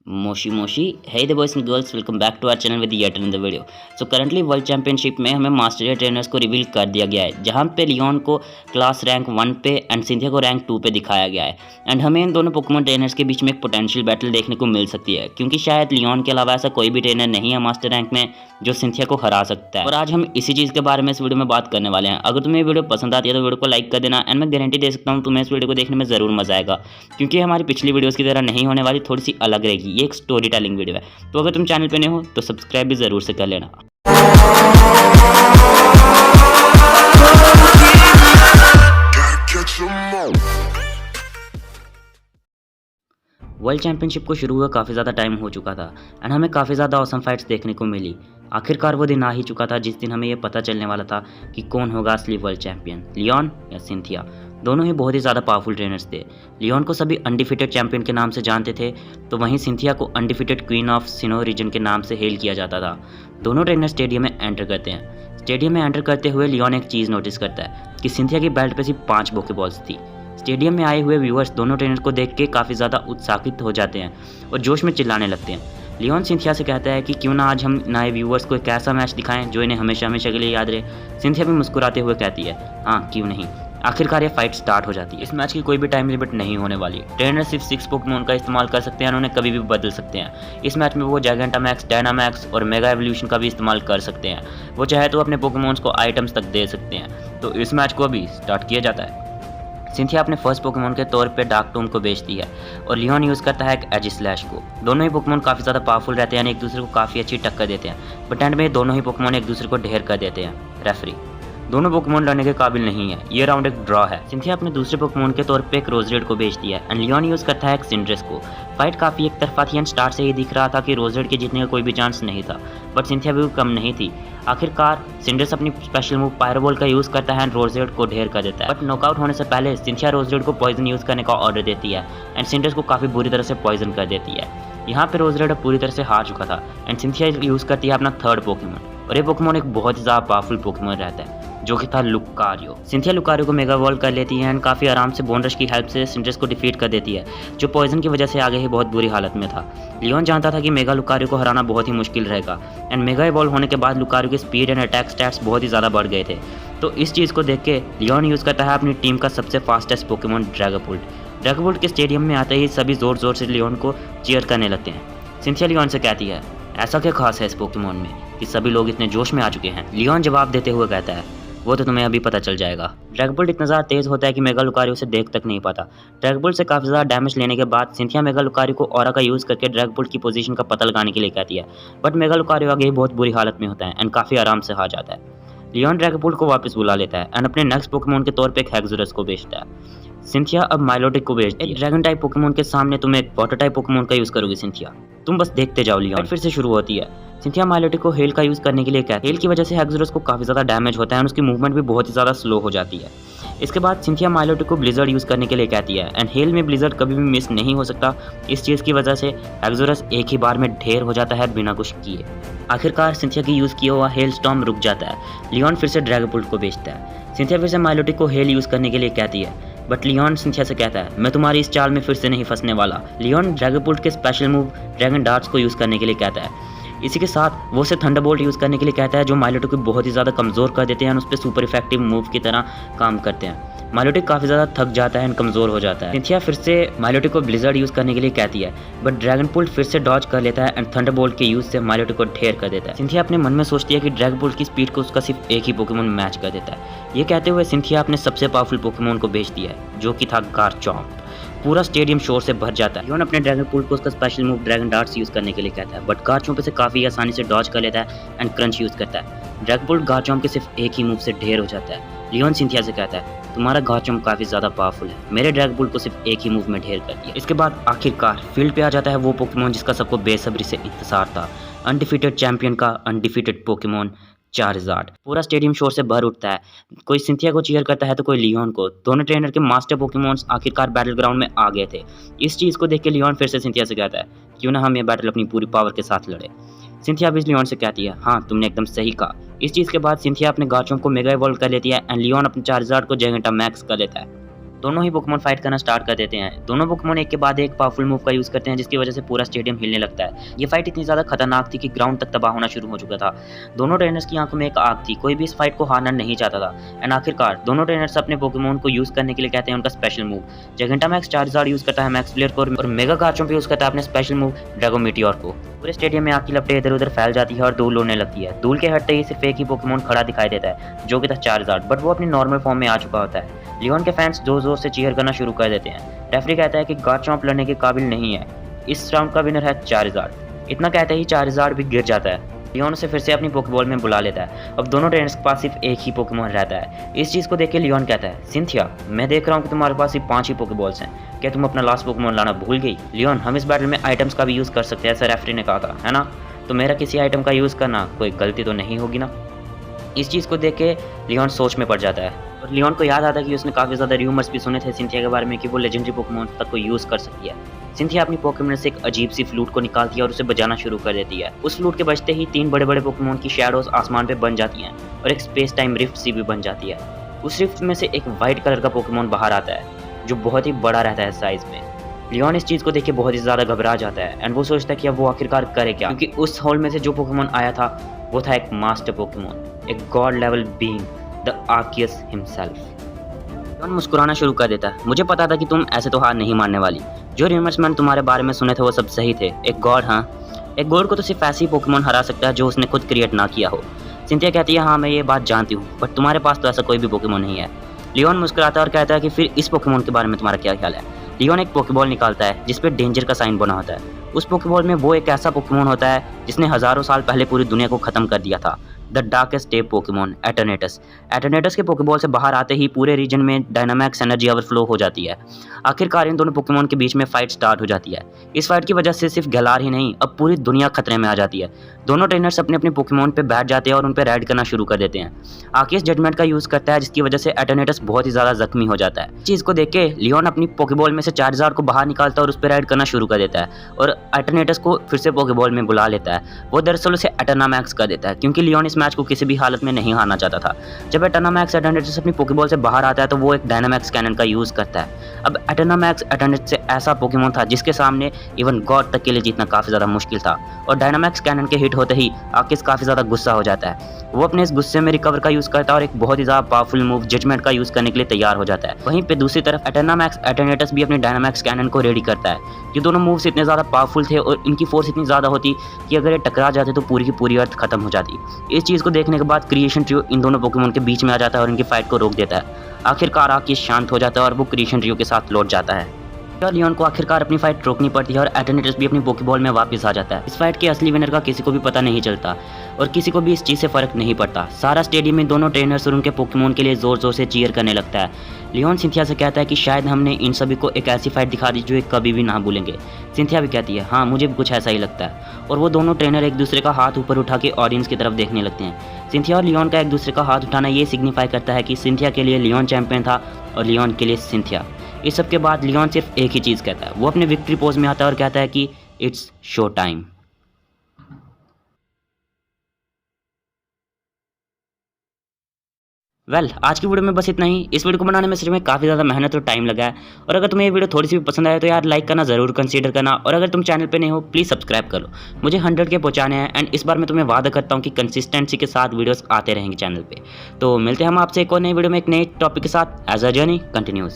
मोशी मोशी hey the boys and girls, welcome back to our channel with yet another video. So currently world championship में हमें master trainers को reveal कर दिया गया है, जहां पे लियोन को क्लास रैंक 1 पे एंड सिंथिया को रैंक 2 पे दिखाया गया है। एंड हमें इन दोनों पोकेमॉन ट्रेनर्स के बीच में एक पोटेंशियल बैटल देखने को मिल सकती है, क्योंकि शायद लियोन के अलावा ऐसा कोई भी ट्रेनर नहीं है मास्टर रैंक में जो सिंथिया को हरा सकता है। और आज हम इसी चीज़ के बारे में इस वीडियो में बात करने वाले हैं। अगर तुम्हें ये वीडियो पसंद आती है तो वीडियो को लाइक कर देना, एंड मैं गारंटी दे सकता हूँ तुम्हें इस वीडियो को देखने में ज़रूर मजा आएगा, क्योंकि हमारी पिछली वीडियोज़ की तरह नहीं होने वाली, थोड़ी सी अलग रहेगी। ये एक स्टोरी टेलिंग वीडियो है, तो अगर तुम चैनल पे नए हो तो सब्सक्राइब भी जरूर से कर लेना। वर्ल्ड चैंपियनशिप को शुरू हुए काफ़ी ज़्यादा टाइम हो चुका था एंड हमें काफ़ी ज़्यादा ऑसम फाइट्स देखने को मिली। आखिरकार वो दिन आ ही चुका था जिस दिन हमें ये पता चलने वाला था कि कौन होगा असली वर्ल्ड चैंपियन, लियोन या सिंथिया। दोनों ही बहुत ही ज़्यादा पावरफुल ट्रेनर्स थे। लियोन को सभी अनडिफिटेड चैंपियन के नाम से जानते थे, तो वहीं सिंथिया को undefeated queen of Sinnoh region के नाम से हेल किया जाता था। दोनों ट्रेनर स्टेडियम में एंटर करते हैं। स्टेडियम में एंटर करते हुए लियोन एक चीज़ नोटिस करता है कि सिंथिया की बेल्ट पे सिर्फ 5 पोकेबॉल्स थी। स्टेडियम में आए हुए व्यूअर्स दोनों ट्रेनर को देख के काफ़ी ज़्यादा उत्साहित हो जाते हैं और जोश में चिल्लाने लगते हैं। लियोन सिंथिया से कहता है कि क्यों ना आज हम नए व्यूअर्स को एक ऐसा मैच दिखाएं जो इन्हें हमेशा हमेशा के लिए याद रहे। सिंथिया भी मुस्कुराते हुए कहती है, हाँ क्यों नहीं। आखिरकार ये फाइट स्टार्ट हो जाती है। इस मैच की कोई भी टाइम लिमिट नहीं होने वाली। ट्रेनर सिर्फ 6 पोकेमॉन का इस्तेमाल कर सकते हैं, उन्हें कभी भी बदल सकते हैं। इस मैच में वो जैगेंटामैक्स, डायनामैक्स और मेगा एवोल्यूशन का भी इस्तेमाल कर सकते हैं। वो चाहे तो अपने पोकेमॉन्स को आइटम्स तक दे सकते हैं। तो इस मैच को अभी स्टार्ट किया जाता है। सिंथिया अपने फर्स्ट पोकेमॉन के तौर पे डार्कटूम को बेचती है और लियोन यूज़ करता है एक एजिस्लैश को। दोनों ही पोकेमॉन काफ़ी ज़्यादा पावरफुल रहते हैं, एक दूसरे को काफ़ी अच्छी टक्कर देते हैं, बट एंड में दोनों ही पोकेमॉन एक दूसरे को ढेर कर देते हैं। रेफरी, दोनों पोकेमॉन लड़ने के काबिल नहीं है, ये राउंड एक ड्रॉ है। सिंथिया अपने दूसरे पोकेमॉन के तौर पे एक रोजरेड को बेचती है एंड लियोन यूज़ करता है एक सिंड्रेस को। फाइट काफ़ी एक तरफा थी एंड स्टार्ट से ही दिख रहा था कि रोजरेड के जीतने का कोई भी चांस नहीं था, बट सिंथिया भी कम नहीं थी। आखिरकार सिंड्रेस अपनी स्पेशल मूव पायरोबॉल का यूज़ करता है एंड रोजरेड को ढेर कर देता है। बट नॉकआउट होने से पहले सिंथिया रोजरेड को पॉइजन यूज़ करने का ऑर्डर देती है एंड सिंड्रेस को काफ़ी बुरी तरह से पॉइजन कर देती है। यहाँ पे रोजरेड अब पूरी तरह से हार चुका था एंड सिंथिया यूज़ करती है अपना थर्ड पोकेमॉन, और ये पोकेमॉन एक बहुत ही ज़्यादा पावरफुल पोकेमॉन रहता है जो कि था लुकारियो। सिंथिया लुकारियो को मेगा वॉल कर लेती है एंड काफ़ी आराम से बोन रश की हेल्प से सिंड्रेस को डिफीट कर देती है, जो पॉइजन की वजह से आगे ही बहुत बुरी हालत में था। लियोन जानता था कि मेगा लुकारियो को हराना बहुत ही मुश्किल रहेगा एंड मेगा इवॉल्व होने के बाद लुकारियो के स्पीड एंड अटैक स्टैट्स बहुत ही ज़्यादा बढ़ गए थे। तो इस चीज़ को देख के लियोन यूज़ करता है अपनी टीम का सबसे फास्टेस्ट पोकेमॉन ड्रैगोपुल्ट। ड्रैगोपुल्ट के स्टेडियम में आते ही सभी ज़ोर ज़ोर से लियोन को चीयर करने लगते हैं। सिंथिया लियोन से कहती है, ऐसा क्या खास है इस पोकेमॉन में कि सभी लोग इतने जोश में आ चुके हैं। लियोन जवाब देते हुए कहता है, वो तो तुम्हें अभी पता चल जाएगा। ड्रैगोपुल्ट इतना ज़्यादा तेज़ होता है कि मेगा लुकारियो उसे देख तक नहीं पाता। ड्रैगोपुल्ट से काफ़ी ज़्यादा डैमेज लेने के बाद सिंथिया मेगा लुकारियो को ऑरा का यूज़ करके ड्रैगोपुल्ट की पोजीशन का पता लगाने के लिए कहती है, बट मेगा लुकारियो आगे बहुत बुरी हालत में होता है एंड काफ़ी आराम से हार जाता है। लियोन ड्रैगोपुल्ट को वापस बुला लेता है एंड अपने नेक्स्ट पोकेमॉन के तौर पे एक हेक्सोरस को बेचता है। सिंथिया अब माइलोटिक को बेचती है। ड्रैगन टाइप पोकेमॉन के सामने तुम एक वाटर टाइप पोकेमॉन का यूज़ करोगे सिंथिया, तुम बस देखते जाओ। लियोन फिर से शुरू होती है। सिंथिया माइलोटिक को हेल का यूज़ करने के लिए कहती है। हेल की वजह से हेक्सोरस को काफ़ी ज़्यादा डैमेज होता है और उसकी मूवमेंट भी बहुत ही ज़्यादा स्लो हो जाती है। इसके बाद सिंथिया माइलोटिक को ब्लिजर्ड यूज़ करने के लिए कहती है एंड हेल में ब्लिजर्ड कभी भी मिस नहीं हो सकता। इस चीज़ की वजह से हेक्सोरस एक ही बार में ढेर हो जाता है बिना कुछ किए। आखिरकार सिंथिया की यूज़ किया हुआ हेल स्टॉर्म रुक जाता है। लियोन फिर से ड्रैगोपुल्ट को बेचता है। सिंथिया फिर से माइलोटिक को हेल यूज़ करने के लिए कहती है, बट लियोन सिंथिया से कहता है, मैं तुम्हारी इस चाल में फिर से नहीं फंसने वाला। लियोन ड्रैगोपुल्ट के स्पेशल मूव ड्रैगन डार्ट्स को यूज़ करने के लिए कहता है। इसी के साथ वो उसे थंडरबोल्ट यूज़ करने के लिए कहता है, जो माइलोटिक को बहुत ही ज़्यादा कमज़ोर कर देते हैं और उस पर सुपर इफेक्टिव मूव की तरह काम करते हैं। माइलोटिक काफ़ी ज़्यादा थक जाता है एंड कमज़ोर हो जाता है। सिंथिया फिर से माइलोटिक को ब्लिजर्ड यूज़ करने के लिए कहती है, बट ड्रैगनपुल्ट फिर से डॉज कर लेता है एंड थंडरबोल्ट के यूज़ से माइलोटिक को ढेर कर देता है। सिंथिया अपने मन में सोचती है कि ड्रैगनपुल्ट की स्पीड को उसका सिर्फ एक ही पोकेमॉन मैच कर देता है। ये कहते हुए सिंथिया अपने सबसे पावरफुल पोकेमॉन को बेचती है, जो कि था गार्चॉम्प। पूरा स्टेडियम शोर से भर जाता है। लियोन अपने ड्रैगनपुल्ट को उसका special move dragon darts use करने के लिए कहता है, बट गार्चॉम्प से काफ़ी आसानी से डॉज कर लेता है एंड क्रंच यूज़ करता है। ड्रैगनपुल्ट गार्चॉम्प के सिर्फ एक ही मूव से ढेर हो जाता है। लियोन सिंथिया से कहता है, तुम्हारा गार्चॉम्प काफ़ी ज़्यादा पावरफुल है, मेरे ड्रैगनपुल्ट को सिर्फ एक ही मूव में ढेर कर दिया। इसके बाद आखिरकार फील्ड पे आ जाता है वो पोकेमॉन जिसका सबको बेसब्री से इंतजार था, अनडिफीटेड चैंपियन का अनडिफीटेड पोकेमॉन चार्जार्ड। पूरा स्टेडियम शोर से भर उठता है। कोई सिंथिया को चीयर करता है तो कोई लियोन को। दोनों ट्रेनर के मास्टर पोकेमॉन्स आखिरकार बैटल ग्राउंड में आ गए थे। इस चीज़ को देख के लियोन फिर से सिंथिया से कहता है, क्यों ना हम ये बैटल अपनी पूरी पावर के साथ लड़े। सिंथिया भी लियोन से कहती है, हाँ तुमने एकदम सही कहा। इस चीज़ के बाद सिंथिया अपने गार्चॉम्प को मेगा इवॉल्व कर लेती है एंड लियोन अपने चार्जार्ड को जैगेंटामैक्स कर लेता है। दोनों ही पोकेमॉन फाइट करना स्टार्ट कर देते हैं। दोनों पोकेमॉन एक के बाद एक पावरफुल मूव का यूज़ करते हैं जिसकी वजह से पूरा स्टेडियम हिलने लगता है। ये फाइट इतनी ज़्यादा खतरनाक थी कि ग्राउंड तक तबाह होना शुरू हो चुका था। दोनों ट्रेनर्स की आंखों में एक आग थी, कोई भी इस फाइट को हारना नहीं चाहता था। एंड आखिरकार दोनों ट्रेनर्स अपने पोकेमॉन को यूज़ करने के लिए कहते हैं उनका स्पेशल मूव। जैगेंटामैक्स चार्जार्ड यूज़ करता है मैक्स प्लेयर को और मेगा गार्चम्प यूज़ करता है अपने स्पेशल मूव ड्रैगो मीटियोर को। पूरे स्टेडियम में आग की लपटें इधर उधर फैल जाती है और धूल उड़ने लगती है। धूल के हटते ही सिर्फ एक ही पोकेमॉन खड़ा दिखाई देता है जो कि था चार्जार्ड, बट वो अपनी नॉर्मल फॉर्म में आ चुका होता है। लियोन के फैंस जोर जोर से चीयर करना शुरू कर देते हैं। रेफरी कहता है कि गार्चम्प लड़ने के काबिल नहीं है, इस राउंड का विनर है चार्जार्ड। इतना कहते ही चार्जार्ड भी गिर जाता है। लियोन उसे फिर से अपनी पोकेबॉल में बुला लेता है। अब दोनों ट्रेनर्स के पास सिर्फ एक ही पोकेमॉन रहता है। इस चीज़ को देख के लियोन कहता है, सिंथिया मैं देख रहा हूँ कि तुम्हारे पास सिर्फ 5 ही पोकेबॉल्स हैं, क्या तुम अपना लास्ट पोकेमॉन लाना भूल गई? लियोन हम इस बैटल में आइटम्स का भी यूज़ कर सकते हैं, ऐसा रेफरी ने कहा था, है ना? तो मेरा किसी आइटम का यूज़ करना कोई गलती तो नहीं होगी ना? इस चीज़ को देख के लियोन सोच में पड़ जाता है और लियोन को याद आता है कि उसने काफ़ी ज़्यादा र्यूमर्स भी सुने थे सिंथिया के बारे में कि वो लेजेंडरी पोकेमॉन तक को यूज़ कर सकती है। सिंथिया अपनी पोकेमॉन से एक अजीब सी फ्लूट को निकालती है और उसे बजाना शुरू कर देती है। उस फ्लूट के बजते ही 3 बड़े बड़े पोकेमॉन की शैडोज आसमान पे बन जाती हैं और एक स्पेस टाइम रिफ्ट सी भी बन जाती है। उस रिफ्ट में से एक वाइट कलर का पोकेमॉन बाहर आता है जो बहुत ही बड़ा रहता है साइज में। लियोन इस चीज़ को देख के बहुत ही ज़्यादा घबरा जाता है एंड वो सोचता है कि अब वो आखिरकार करे क्या, क्योंकि उस हॉल में से जो पोकेमॉन आया था वो था एक मास्टर पोकेमॉन, एक god level being, the Arceus himself. Leon मुस्कुराना शुरू कर देता है, मुझे पता था कि तुम ऐसे तो हार नहीं मानने वाली। जो र्यूमर्स मैंने तुम्हारे बारे में सुने थे वो सब सही थे। एक गॉड, हाँ, एक गॉड को तो सिर्फ ऐसे ही पोकेमॉन हरा सकता है जो उसने खुद क्रिएट ना किया हो। सिंथिया कहती है, हाँ मैं ये बात जानती हूँ, बट तुम्हारे पास तो ऐसा कोई भी पोकेमॉन नहीं है। लियोन मुस्कुराता है और कहता है कि फिर इस पोकेमॉन के बारे में तुम्हारा क्या ख्याल है? लियोन एक पोकेबॉल निकालता है जिस पे डेंजर का साइन बना होता है। उस पोकेबॉल में वो एक ऐसा पोकेमॉन होता है जिसने हजारों साल पहले पूरी दुनिया को खत्म कर दिया था, द डार्केस्ट डे पोकेमॉन एटर्नेटस। एटर्नेटस के पोकेबॉल से बाहर आते ही पूरे रीजन में डायनामैक्स एनर्जी ओवरफ्लो हो जाती है। आखिरकार इन दोनों पोकेमॉन के बीच में फाइट स्टार्ट हो जाती है। इस फाइट की वजह से सिर्फ गैलार ही नहीं, अब पूरी दुनिया खतरे में आ जाती है। दोनों ट्रेनर्स अपने अपने पोकेमॉन पे बैठ जाते हैं और उन पे राइड करना शुरू कर देते हैं। आर्कियस जजमेंट का यूज करता है जिसकी वजह से एटर्नेटस बहुत ही ज्यादा जख्मी हो जाता है। चीज को देख के लियोन अपनी पोकेबॉल में से चार्जार्ड को बाहर निकालता है और उस पर राइड करना शुरू कर देता है और एटर्नेटस को फिर से पोकेबॉल में बुला लेता है। वो दरअसल उसे एटर्नामैक्स कर देता है क्योंकि लियोन इस मैच को किसी भी हालत में नहीं हारना चाहता था। जब एटर्नामैक्स एटर्नेटस अपनी पोकेबॉल से बाहर आता है तो वो एक डायनामैक्स कैनन का यूज करता है। अब एटर्नामैक्स एटर्नेटस से ऐसा पोकेमॉन था जिसके सामने इवन गॉड तक के लिए जीतना काफी ज्यादा मुश्किल था और डायनामैक्स कैनन के हिट होते ही आर्कियस काफी ज्यादा गुस्सा हो जाता है। वो अपने इस गुस्से में रिकवर का यूज करता है और एक बहुत ही ज्यादा पावरफुल मूव जजमेंट का यूज करने के लिए तैयार हो जाता है। वहीं पे दूसरी तरफ एटर्नामैक्स एटर्नेटस भी अपने डायनामैक्स कैनन को रेडी करता है। ये दोनों मूव्स इतने ज्यादा पावरफुल थे और इनकी फोर्स इतनी ज्यादा होती कि अगर ये टकरा जाते तो पूरी की पूरी अर्थ खत्म हो जाती। इस चीज को देखने के बाद क्रिएशन ट्रियो इन दोनों पोकेमॉन के बीच में आ जाता है और इनकी फाइट को रोक देता है। आखिरकार आर्कियस शांत हो जाता है और वो क्रिएशन ट्रियो के साथ लौट जाता है। लियोन को आखिरकार अपनी फाइट रोकनी पड़ती है और एटर्नेटस भी अपनी पोकेबॉल में वापस आ जाता है। इस फाइट के असली विनर का किसी को भी पता नहीं चलता और किसी को भी इस चीज़ से फर्क नहीं पड़ता। सारा स्टेडियम में दोनों ट्रेनर्स और उनके पोकेमॉन के लिए जोर जोर से चीयर करने लगता है। लियोन सिंथिया से कहता है कि शायद हमने इन सभी को एक ऐसी फाइट दिखा दी जो एक कभी भी ना भूलेंगे। सिंथिया भी कहती है, हाँ मुझे भी कुछ ऐसा ही लगता है। और वो दोनों ट्रेनर एक दूसरे का हाथ ऊपर उठा के ऑडियंस की तरफ देखने लगते हैं। सिंथिया और लियोन का एक दूसरे का हाथ उठाना ये सिग्निफाई करता है कि सिंथिया के लिए लियोन चैंपियन था और लियोन के लिए सिंथिया। इस सब के बाद लियोन सिर्फ एक ही चीज़ कहता है, वो अपने विक्ट्री पोज में आता है और कहता है कि इट्स शो टाइम। आज की वीडियो में बस इतना ही। इस वीडियो को बनाने में सच में काफ़ी ज़्यादा मेहनत और टाइम लगा है और अगर तुम्हें ये वीडियो थोड़ी सी भी पसंद आए तो यार लाइक करना ज़रूर कंसीडर करना और अगर तुम चैनल पे नहीं हो प्लीज़ सब्सक्राइब कर लो। मुझे 100 के पहुंचाने हैं एंड इस बार मैं तुम्हें वादा करता हूँ कि कंसिस्टेंसी के साथ वीडियोस आते रहेंगे चैनल पे। तो मिलते हैं हम आपसे एक और नई वीडियो में एक नए टॉपिक के साथ। As a journey continues.